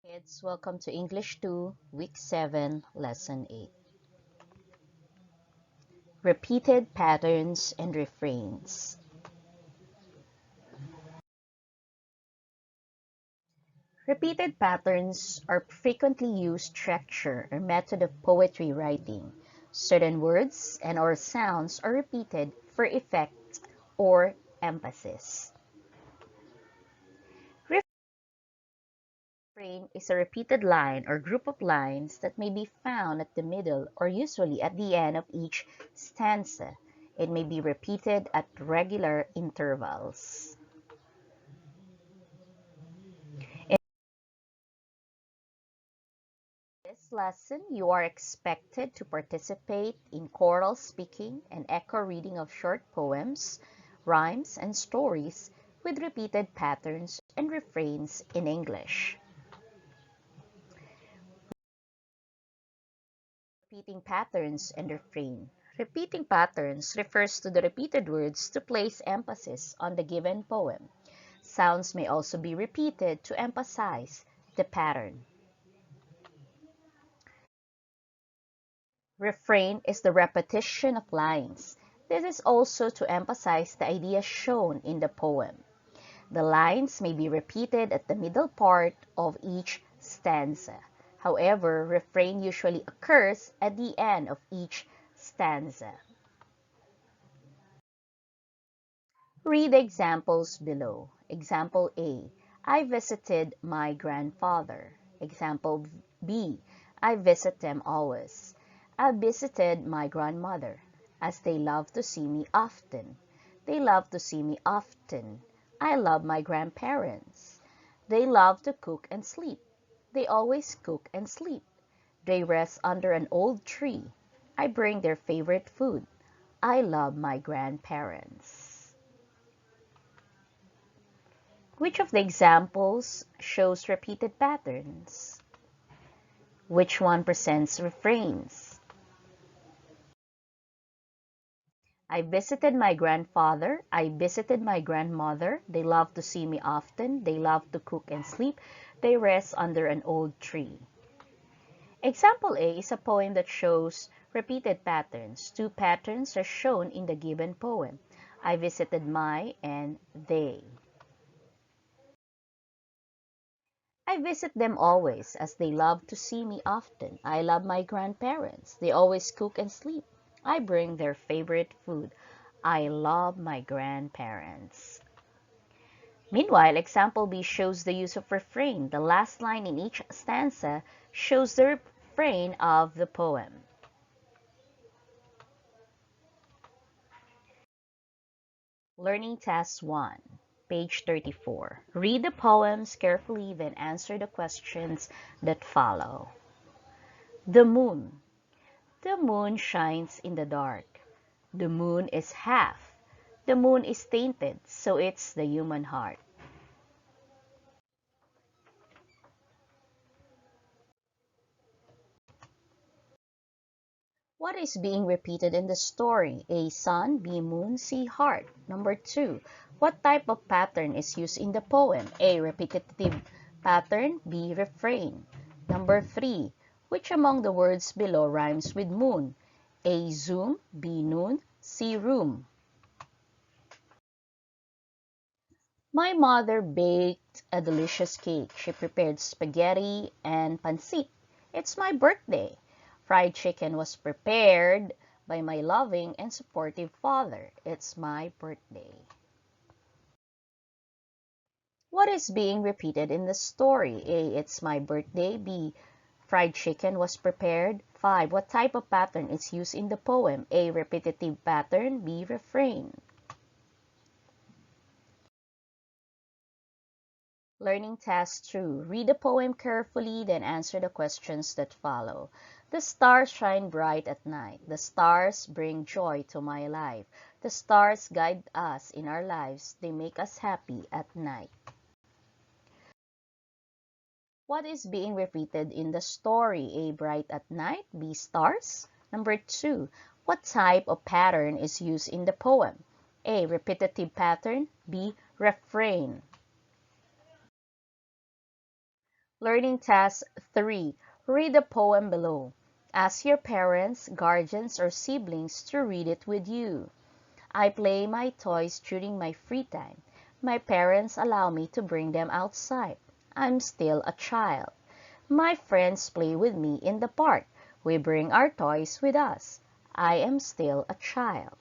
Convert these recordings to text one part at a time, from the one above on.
Kids, welcome to English 2, Week 7, Lesson 8. Repeated patterns and refrains. Repeated patterns are frequently used structure or method of poetry writing. Certain words and or sounds are repeated for effect or emphasis. Refrain is a repeated line or group of lines that may be found at the middle or usually at the end of each stanza. It may be repeated at regular intervals. In this lesson, you are expected to participate in choral speaking and echo reading of short poems, rhymes, and stories with repeated patterns and refrains in English. Repeating patterns and refrain. Repeating patterns refers to the repeated words to place emphasis on the given poem. Sounds may also be repeated to emphasize the pattern. Refrain is the repetition of lines. This is also to emphasize the idea shown in the poem. The lines may be repeated at the middle part of each stanza. However, refrain usually occurs at the end of each stanza. Read the examples below. Example A. I visited my grandfather. Example B. I visit them always. I visited my grandmother, as they love to see me often. They love to see me often. I love my grandparents. They love to cook and sleep. They always cook and sleep. They rest under an old tree. I bring their favorite food. I love my grandparents. Which of the examples shows repeated patterns? Which one presents refrains? I visited my grandfather. I visited my grandmother. They love to see me often. They love to cook and sleep. They rest under an old tree. Example A is a poem that shows repeated patterns. Two patterns are shown in the given poem. I visited my and they. I visit them always, as they love to see me often. I love my grandparents. They always cook and sleep. I bring their favorite food. I love my grandparents. Meanwhile, example B shows the use of refrain. The last line in each stanza shows the refrain of the poem. Learning Task 1, page 34. Read the poems carefully, then answer the questions that follow. The moon. The moon shines in the dark. The moon is half. The moon is tainted, so it's the human heart. What is being repeated in the story? A. Sun, B. Moon, C. Heart. Number 2. What type of pattern is used in the poem? A. Repetitive pattern, B. Refrain. Number 3. Which among the words below rhymes with moon? A. Zoom, B. Noon, C. Room. My mother baked a delicious cake. She prepared spaghetti and pancit. It's my birthday. Fried chicken was prepared by my loving and supportive father. It's my birthday. What is being repeated in the story? A. It's my birthday. B. Fried chicken was prepared. 5. What type of pattern is used in the poem? A. Repetitive pattern. B. Refrain. Learning Task 2. Read the poem carefully, then answer the questions that follow. The stars shine bright at night. The stars bring joy to my life. The stars guide us in our lives. They make us happy at night. What is being repeated in the story? A. Bright at night. B. Stars. Number 2. What type of pattern is used in the poem? A. Repetitive pattern. B. Refrain. Learning Task 3. Read the poem below. Ask your parents, guardians, or siblings to read it with you. I play my toys during my free time. My parents allow me to bring them outside. I'm still a child. My friends play with me in the park. We bring our toys with us. I am still a child.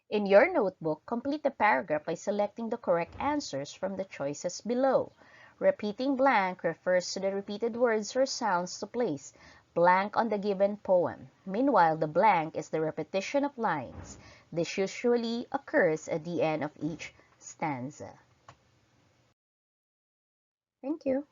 In your notebook, complete the paragraph by selecting the correct answers from the choices below. Repeating blank refers to the repeated words or sounds to place blank on the given poem. Meanwhile, the blank is the repetition of lines. This usually occurs at the end of each stanza. Thank you.